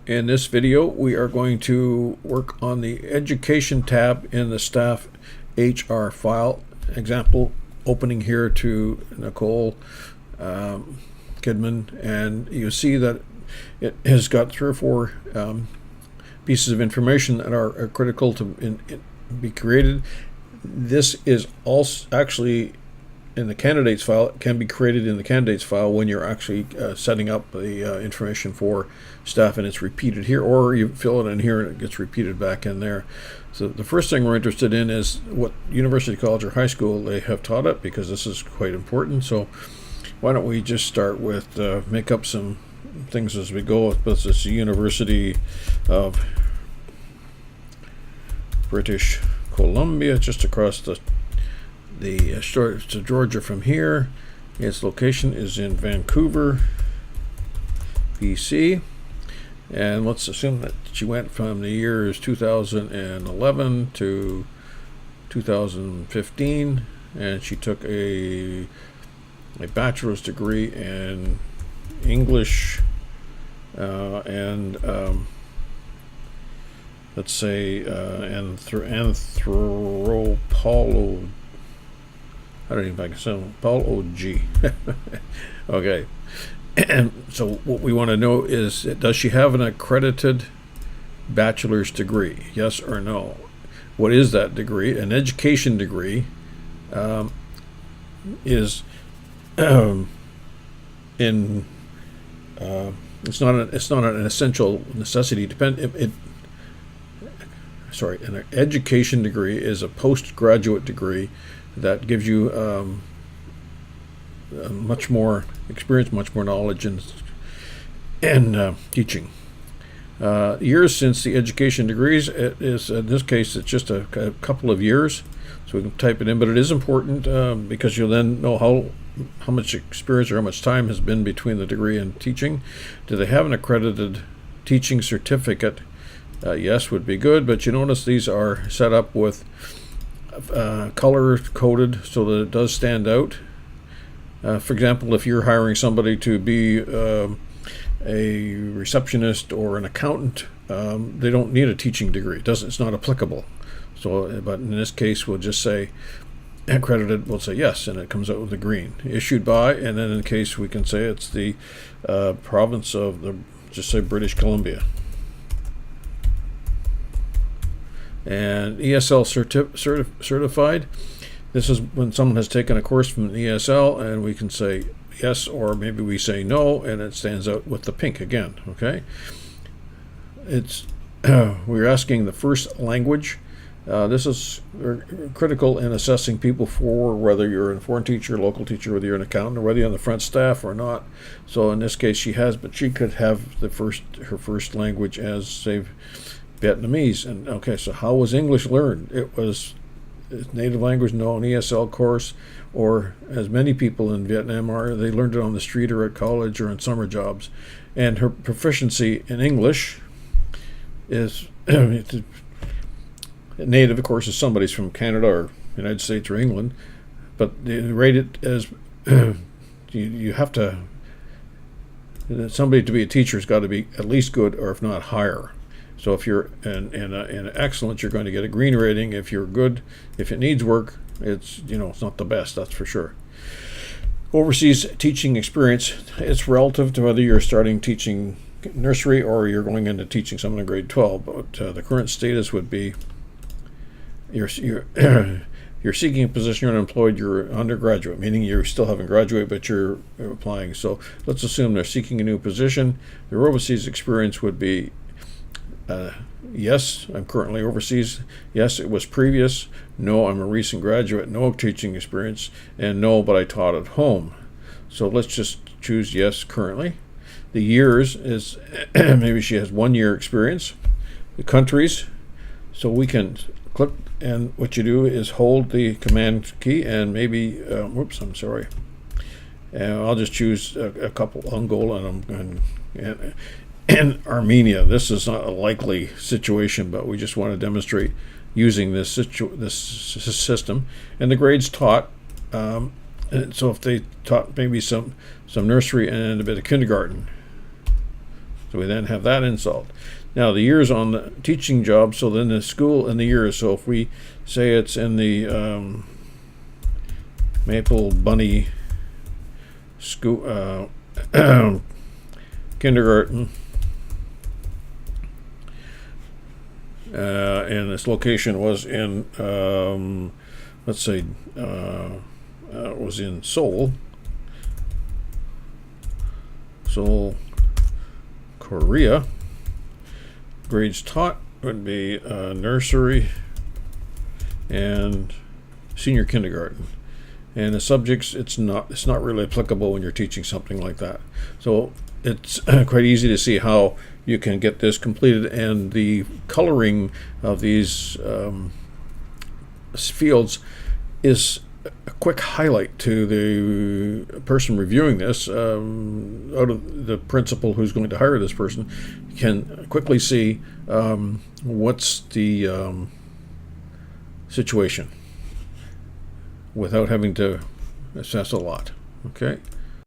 In this video, we are going to work on the Education tab in the Staff HR file. Example opening here to Nicole Kidman, and you see that it has got 3 or 4 pieces of information that are critical to be created. This is also actually in the candidates file. It can be created in the candidates file when you're actually setting up the information for staff, and it's repeated here, or you fill it in here and it gets repeated back in there. So the first thing we're interested in is what university, college, or high school they have taught it, because this is quite important. So why don't we just start with make up some things as we go. This is the University of British Columbia, just across the shore to Georgia from here. Its location is in Vancouver, BC, and let's assume that she went from the years 2011 to 2015, and she took a bachelor's degree in English and let's say anthropology. I don't even know if I can say Paul-O-G. Okay. And so what we want to know is, does she have an accredited bachelor's degree? Yes or no? What is that degree? An education degree is it's not an essential necessity. An education degree is a postgraduate degree that gives you much more experience, much more knowledge in teaching. Years since the education degrees, it is, in this case, it's just a couple of years, so we can type it in, but it is important because you'll then know how much experience or how much time has been between the degree and teaching. Do they have an accredited teaching certificate? Yes would be good, but you notice these are set up with color coded so that it does stand out. For example, if you're hiring somebody to be a receptionist or an accountant, they don't need a teaching degree. It's not applicable. So, but in this case, we'll just say accredited. We'll say yes, and it comes out with the green. Issued by, and then in case we can say it's the province of just say British Columbia. And ESL certified. This is when someone has taken a course from the ESL, and we can say yes, or maybe we say no, and it stands out with the pink again. Okay. It's we're asking the first language. This is critical in assessing people for whether you're a foreign teacher, local teacher, whether you're an accountant, or whether you're on the front staff or not. So in this case, she has, but she could have her first language as, say, Vietnamese. And okay, so how was English learned? It was native language, no, an ESL course, or as many people in Vietnam are, they learned it on the street or at college or in summer jobs. And her proficiency in English is native, of course, is somebody's from Canada or United States or England, but they rate it as you have to, somebody to be a teacher has got to be at least good, or if not higher. So if you're in excellent, you're going to get a green rating. If you're good, if it needs work, it's not the best, that's for sure. Overseas teaching experience, it's relative to whether you're starting teaching nursery or you're going into teaching someone in grade 12. But the current status would be you're seeking a position, you're unemployed, you're undergraduate, meaning you still haven't graduated, but you're applying. So let's assume they're seeking a new position. Their overseas experience would be yes, I'm currently overseas. Yes, it was previous. No, I'm a recent graduate. No teaching experience. And no, but I taught at home. So let's just choose yes, currently. The years is maybe she has 1 year experience. The countries, so we can click, and what you do is hold the command key and maybe, whoops, I'm sorry. And I'll just choose a couple, Angola and Armenia. This is not a likely situation, but we just want to demonstrate using this system. And the grades taught, and so if they taught maybe some nursery and a bit of kindergarten, So we then have that installed. Now the years on the teaching job, so then the school and the years. So if we say it's in the Maple Bunny school kindergarten, and this location was in let's say it was in Seoul, Korea. Grades taught would be nursery and senior kindergarten. And the subjects, it's not really applicable when you're teaching something like that. So it's quite easy to see how you can get this completed, and the coloring of these fields is a quick highlight to the person reviewing this. Out of the principal who's going to hire this person can quickly see what's the situation without having to assess a lot. Okay.